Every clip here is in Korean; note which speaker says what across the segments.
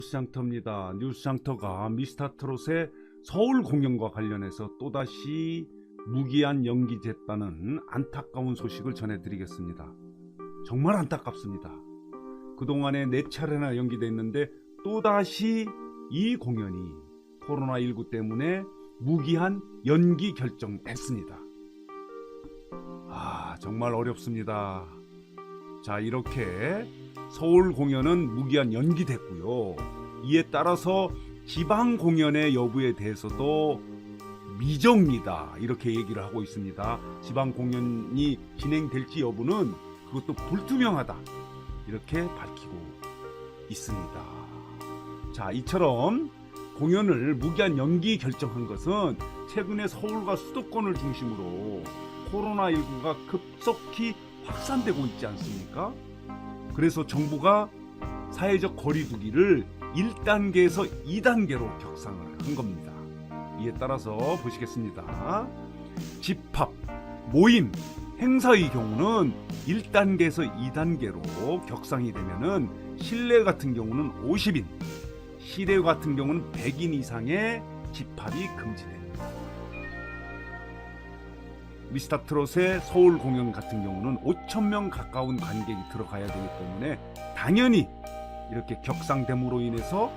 Speaker 1: 뉴스장터입니다. 뉴스장터가 미스터트롯의 서울 공연과 관련해서 또다시 무기한 연기됐다는 안타까운 소식을 전해드리겠습니다. 정말 안타깝습니다. 그동안에 4차례나 연기됐는데 또다시 이 공연이 코로나19 때문에 무기한 연기 결정했습니다. 정말 어렵습니다. 자, 이렇게 서울 공연은 무기한 연기됐고요. 이에 따라서 지방 공연의 여부에 대해서도 미정이다 이렇게 얘기를 하고 있습니다. 지방 공연이 진행될지 여부는 그것도 불투명하다 이렇게 밝히고 있습니다. 자, 이처럼 공연을 무기한 연기 결정한 것은 최근에 서울과 수도권을 중심으로 코로나19가 급속히 확산되고 있지 않습니까? 그래서 정부가 사회적 거리두기를 1단계에서 2단계로 격상을 한 겁니다. 이에 따라서 보시겠습니다. 집합, 모임, 행사의 경우는 1단계에서 2단계로 격상이 되면은 실내 같은 경우는 50인, 실외 같은 경우는 100인 이상의 집합이 금지됩니다. 미스터트롯의 서울 공연 같은 경우는 5,000명 가까운 관객이 들어가야 되기 때문에 당연히 이렇게 격상됨으로 인해서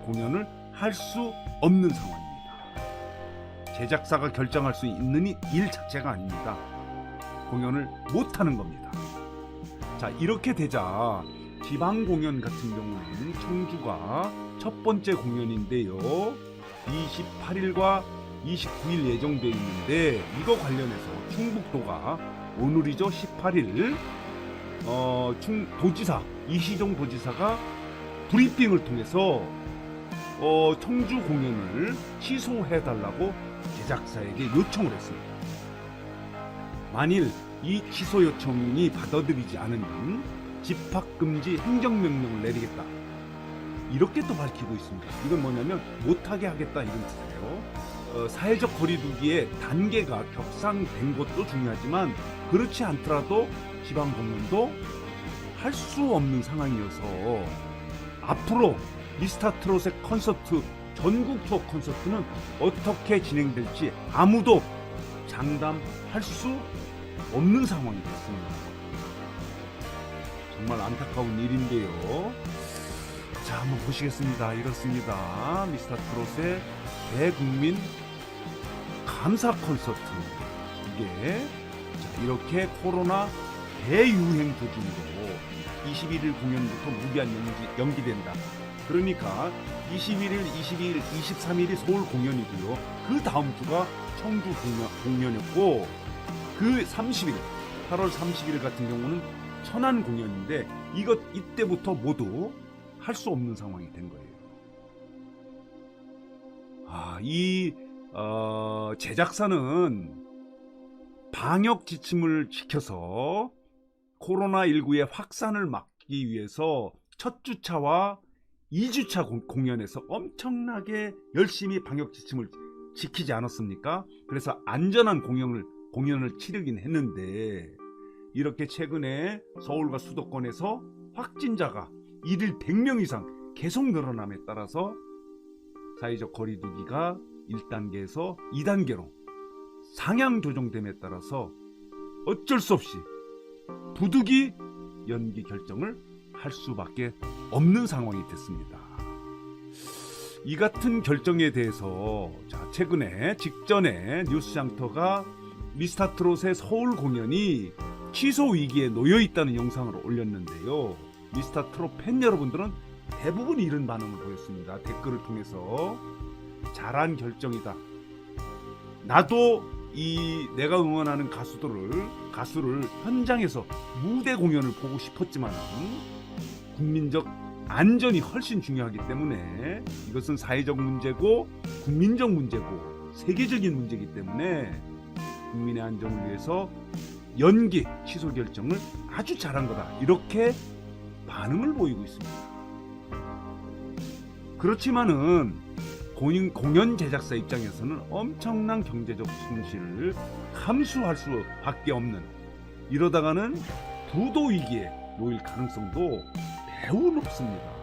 Speaker 1: 공연을 할 수 없는 상황입니다. 제작사가 결정할 수 있는 일 자체가 아닙니다. 공연을 못하는 겁니다. 자, 이렇게 되자 지방 공연 같은 경우는 청주가 첫 번째 공연인데요. 28일과 29일 예정되어 있는데 이거 관련해서 충북도가 오늘이죠. 18일 도지사 이시종 도지사가 브리핑을 통해서 청주 공연을 취소해달라고 제작사에게 요청을 했습니다. 만일 이 취소 요청이 받아들이지 않으면 집합금지 행정명령을 내리겠다 이렇게 또 밝히고 있습니다. 이건 뭐냐면 못하게 하겠다 이런 뜻이에요. 사회적 거리두기의 단계가 격상된 것도 중요하지만 그렇지 않더라도 지방 공연도 할 수 없는 상황이어서 앞으로 미스터트롯의 콘서트, 전국 투어 콘서트는 어떻게 진행될지 아무도 장담할 수 없는 상황이 됐습니다. 정말 안타까운 일인데요. 자, 한번 보시겠습니다. 이렇습니다. 미스터트롯의 대국민 감사 콘서트. 이게 이렇게 코로나 대유행 도중으로 21일 공연부터 무기한 연기된다. 그러니까 21일, 22일, 23일이 서울 공연이고요. 그 다음 주가 청주 공연이었고 그 30일, 8월 30일 같은 경우는 천안 공연인데 이때부터 모두 할 수 없는 상황이 된 거예요. 제작사는 방역 지침을 지켜서 코로나19의 확산을 막기 위해서 첫 주차와 2주차 공연에서 엄청나게 열심히 방역 지침을 지키지 않았습니까? 그래서 안전한 공연을 치르긴 했는데 이렇게 최근에 서울과 수도권에서 확진자가 일일 100명 이상 계속 늘어남에 따라서 사회적 거리두기가 1단계에서 2단계로 상향 조정됨에 따라서 어쩔 수 없이 부득이 연기 결정을 할 수밖에 없는 상황이 됐습니다. 이 같은 결정에 대해서 직전에 뉴스장터가 미스터트롯의 서울 공연이 취소 위기에 놓여 있다는 영상을 올렸는데요. 미스터트롯 팬 여러분들은 대부분 이런 반응을 보였습니다. 댓글을 통해서 잘한 결정이다. 나도 내가 응원하는 가수를 현장에서 무대 공연을 보고 싶었지만 국민적 안전이 훨씬 중요하기 때문에 이것은 사회적 문제고 국민적 문제고 세계적인 문제이기 때문에 국민의 안전을 위해서 연기 취소 결정을 아주 잘한 거다. 이렇게 반응을 보이고 있습니다. 그렇지만은 공연 제작사 입장에서는 엄청난 경제적 손실을 감수할 수밖에 없는, 이러다가는 부도 위기에 놓일 가능성도 매우 높습니다.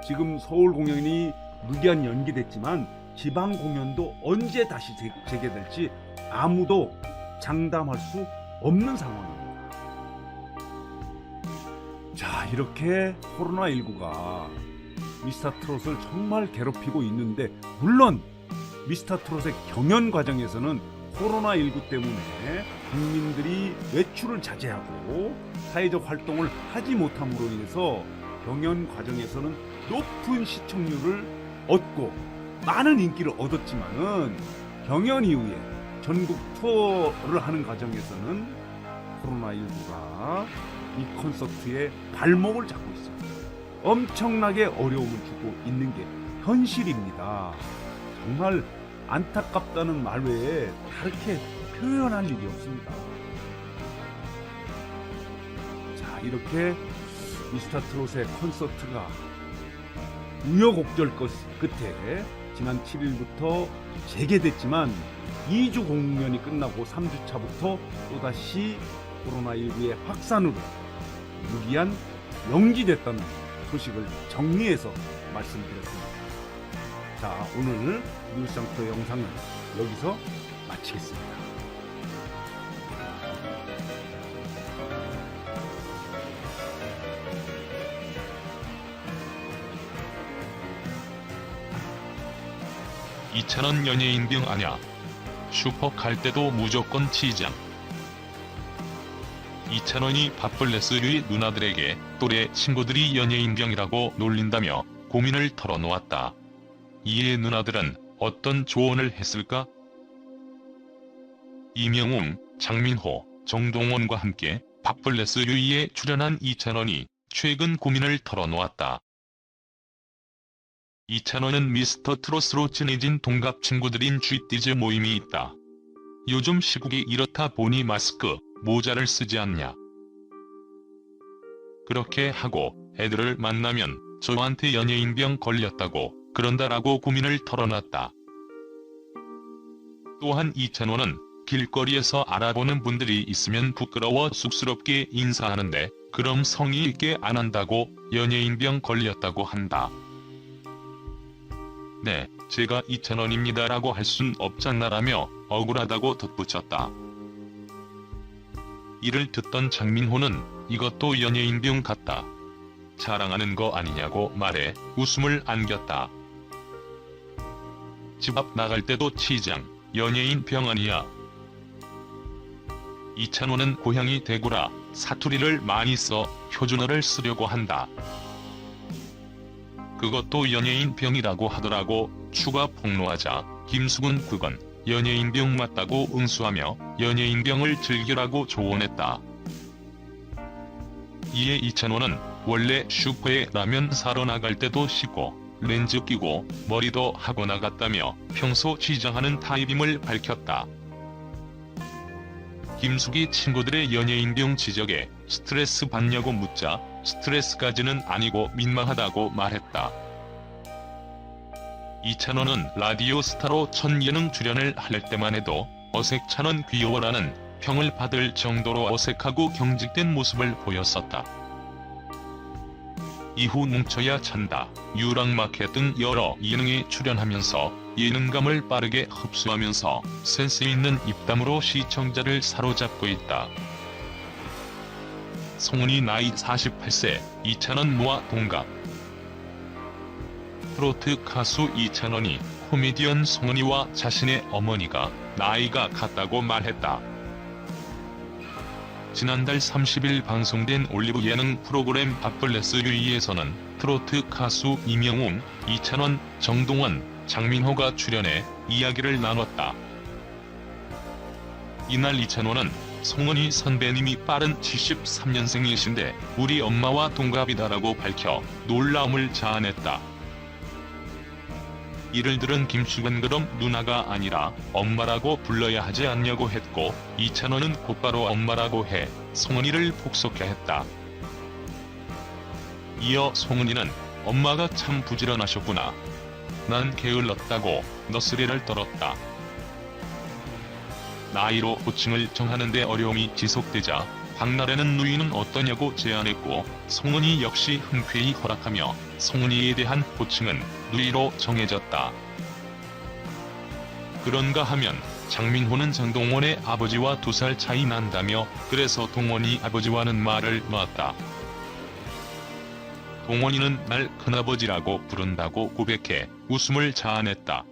Speaker 1: 지금 서울 공연이 무기한 연기됐지만 지방 공연도 언제 다시 재개될지 아무도 장담할 수 없는 상황입니다. 자, 이렇게 코로나19가 미스터트롯을 정말 괴롭히고 있는데, 물론 미스터트롯의 경연 과정에서는 코로나19 때문에 국민들이 외출을 자제하고 사회적 활동을 하지 못함으로 인해서 경연 과정에서는 높은 시청률을 얻고 많은 인기를 얻었지만은 경연 이후에 전국 투어를 하는 과정에서는 코로나19가 이 콘서트의 발목을 잡고 있습니다. 엄청나게 어려움을 주고 있는 게 현실입니다. 정말 안타깝다는 말 외에 다르게 표현할 일이 없습니다. 자, 이렇게 미스터트롯의 콘서트가 우여곡절 끝에 지난 7일부터 재개됐지만 2주 공연이 끝나고 3주차부터 또다시 코로나19의 확산으로 무기한 연기됐다는 소식을 정리해서 말씀드렸습니다. 자, 오늘 뉴스상터 영상은 여기서 마치겠습니다.
Speaker 2: 이찬원 연예인병 아냐? 슈퍼 갈 때도 무조건 치장. 이찬원이 밥벌레스류의 누나들에게 또래 친구들이 연예인병이라고 놀린다며 고민을 털어놓았다. 이에 누나들은 어떤 조언을 했을까? 이명웅, 장민호, 정동원과 함께 밥벌레스류에 출연한 이찬원이 최근 고민을 털어놓았다. 이찬원은 미스터트롯으로 친해진 동갑 친구들인 쥐띠즈 모임이 있다. 요즘 시국이 이렇다 보니 마스크, 모자를 쓰지 않냐. 그렇게 하고 애들을 만나면 저한테 연예인병 걸렸다고 그런다라고 고민을 털어놨다. 또한 이찬원은 길거리에서 알아보는 분들이 있으면 부끄러워 쑥스럽게 인사하는데 그럼 성의 있게 안 한다고 연예인병 걸렸다고 한다. 네, 제가 이찬원입니다라고 할 순 없잖아라며 억울하다고 덧붙였다. 이를 듣던 장민호는 이것도 연예인병 같다. 자랑하는 거 아니냐고 말해 웃음을 안겼다. 집 앞 나갈 때도 치장, 연예인병 아니야. 이찬원은 고향이 대구라 사투리를 많이 써 표준어를 쓰려고 한다. 그것도 연예인병이라고 하더라고. 추가 폭로하자 김숙은 그건 연예인병 맞다고 응수하며 연예인병을 즐기라고 조언했다. 이에 이찬원은 원래 슈퍼에 라면 사러 나갈 때도 씻고 렌즈 끼고 머리도 하고 나갔다며 평소 치장하는 타입임을 밝혔다. 김숙이 친구들의 연예인병 지적에 스트레스 받냐고 묻자 스트레스까지는 아니고 민망하다고 말했다. 이찬원은 라디오 스타로 첫 예능 출연을 할 때만 해도 어색찬원 귀여워라는 평을 받을 정도로 어색하고 경직된 모습을 보였었다. 이후 뭉쳐야 찬다, 유랑마켓 등 여러 예능에 출연하면서 예능감을 빠르게 흡수하면서 센스 있는 입담으로 시청자를 사로잡고 있다. 송은이 나이 48세, 이찬원 모아 동갑. 트로트 가수 이찬원이 코미디언 송은이와 자신의 어머니가 나이가 같다고 말했다. 지난달 30일 방송된 올리브 예능 프로그램 밥벌레스류이에서는 트로트 가수 이명웅, 이찬원, 정동원, 장민호가 출연해 이야기를 나눴다. 이날 이찬원은 송은이 선배님이 빠른 73년생이신데 우리 엄마와 동갑이다라고 밝혀 놀라움을 자아냈다. 이를 들은 김숙은 그럼 누나가 아니라 엄마라고 불러야 하지 않냐고 했고 이찬원은 곧바로 엄마라고 해 송은이를 폭소케 했다. 이어 송은이는 엄마가 참 부지런하셨구나. 난 게을렀다고 너스레를 떨었다. 나이로 호칭을 정하는데 어려움이 지속되자 박날에는 누이는 어떠냐고 제안했고 송은이 역시 흔쾌히 허락하며 송은이에 대한 호칭은 누이로 정해졌다. 그런가 하면 장민호는 장동원의 아버지와 2살 차이 난다며 그래서 동원이 아버지와는 말을 놨다. 동원이는 날 큰아버지라고 부른다고 고백해 웃음을 자아냈다.